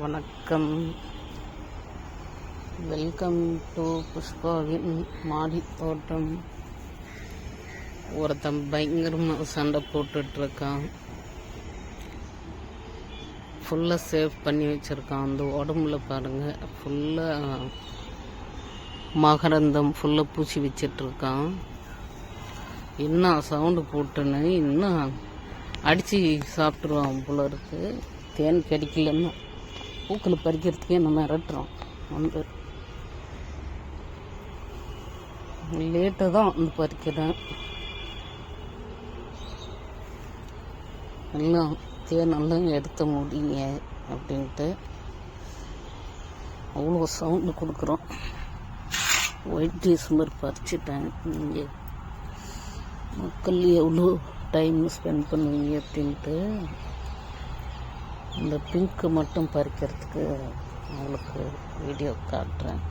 வணக்கம், welcome to புஷ்பாவின் மாடி தோட்டம். ஒருத்தன் பயங்கரமாக சண்டை போட்டுட்ருக்கான். ஃபுல்லாக சேவ் பண்ணி வச்சுருக்கான். அந்த உடம்புல பாருங்கள், ஃபுல்லாக மகரந்தம் ஃபுல்லாக பூசி வச்சிட்ருக்கான். இன்னும் சவுண்டு போட்டுன்னு இன்னும் அடித்து சாப்பிட்ருவான் போல இருக்கு. தேன் கிடைக்கலன்னா பூக்களை பறிக்கிறதுக்கே நம்ம மிரட்டுறோம். வந்து லேட்டாக தான் வந்து பறிக்கிறேன். எல்லாம் தேனெல்லாம் எடுத்த முடியுங்க அப்படின்ட்டு அவ்வளோ சவுண்டு கொடுக்குறோம். ஒயிட் டிசம்பர் பறிச்சிட்டேன். இங்கே மக்கள் எவ்வளோ டைம் ஸ்பெண்ட் பண்ணுவீங்க அப்படின்ட்டு இந்த பிங்க்கு மட்டும் பறிக்கிறதுக்கு அவங்களுக்கு வீடியோ காட்டுறேன்.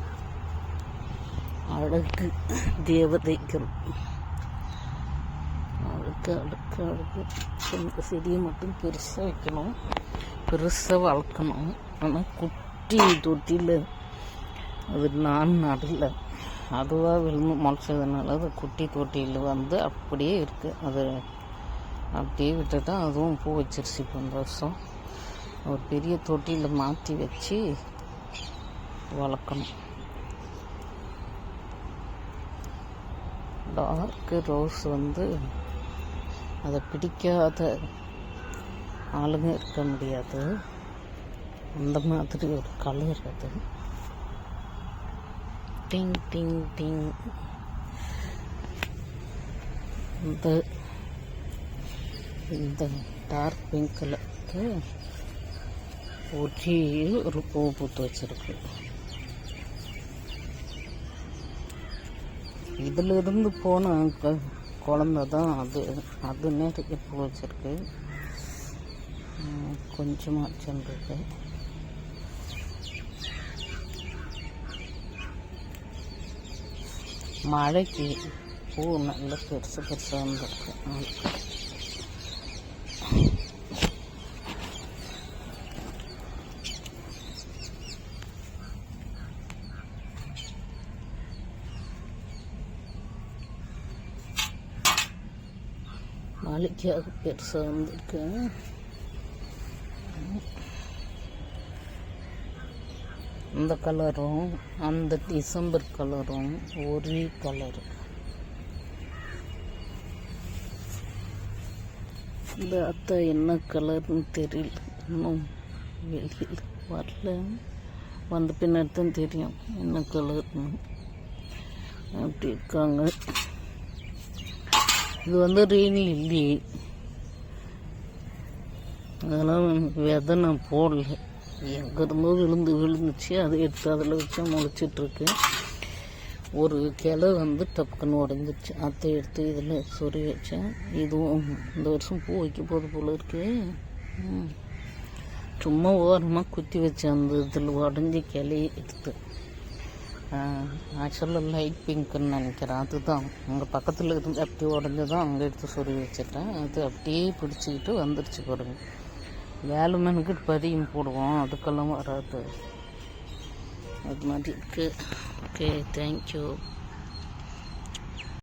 அழகு தேவதைகள், அழகு அழகு அழகு. இந்த செடியை மட்டும் பெருசாக வைக்கணும், பெருசாக வளர்க்கணும். ஆனால் குட்டி தொட்டியில் அது நான் நடல, அதுவாக விழுந்து முளைச்சதுனால அது குட்டி தொட்டியில் வந்து அப்படியே இருக்குது. அது அப்படியே விட்டுட்டா அதுவும் பூ வச்சிருச்சு. இப்போ இந்த வருஷம் ஒரு பெரிய தொட்டியில் மாற்றி வச்சு வளர்க்கணும். டார்க்கு ரோஸ் வந்து அதை பிடிக்காத ஆளுங்க இருக்க முடியாது. அந்த மாதிரி ஒரு கலர் அது. டிங் டிங் டிங். இந்த டார்க் பிங்க் கலருக்கு ஒரு பூ பூத்து வச்சிருக்கு. இதிலிருந்து போன குழந்தை தான் அது நிறைய பூ வச்சிருக்கு. கொஞ்சமாக சென்றிருக்கு. மழைக்கு பூ நல்ல பெருசு பெருசாக வந்துருக்கு. மழைக்காக பெருசாக வந்திருக்கு. இந்த கலரும் அந்த டிசம்பர் கலரும் ஒரே கலரு. இந்த அத்தை என்ன கலர்னு தெரியல, இன்னும் வெளியில் வரல. வந்த பின்னாடி தான் தெரியும் என்ன கலர்னு. அப்படி இருக்காங்க. இது வந்து ரெயின் லில்லி, அதெல்லாம் விதை நான் போடல. எங்கேருந்தோ விழுந்துச்சு. அதை எடுத்து அதில் வச்சு முளைச்சிட்ருக்கு. ஒரு கிளை வந்து டப்புக்குன்னு உடஞ்சிச்சு. அதை எடுத்து இதில் சொறி வச்சேன். இதுவும் இந்த வருஷம் பூ வைக்க போது போல் இருக்கு. சும்மா ஓரமாக குத்தி வச்சேன். அந்த இதில் உடஞ்சி கிளையை எடுத்து. ஆக்சுவலாக லைட் பிங்க்குன்னு நினைக்கிறேன். அதுதான் அங்கே பக்கத்தில் இருந்து அப்படியே உடஞ்சி தான் அங்கே எடுத்து சொறி வச்சுட்டேன். அது அப்படியே பிடிச்சிக்கிட்டு வந்துடுச்சு பாருங்க. வேலை மெனுக்கிட்டு பதியம் போடுவோம், அதுக்கெல்லாம் வராது. அது மாதிரி இருக்குது. Okay, thank you.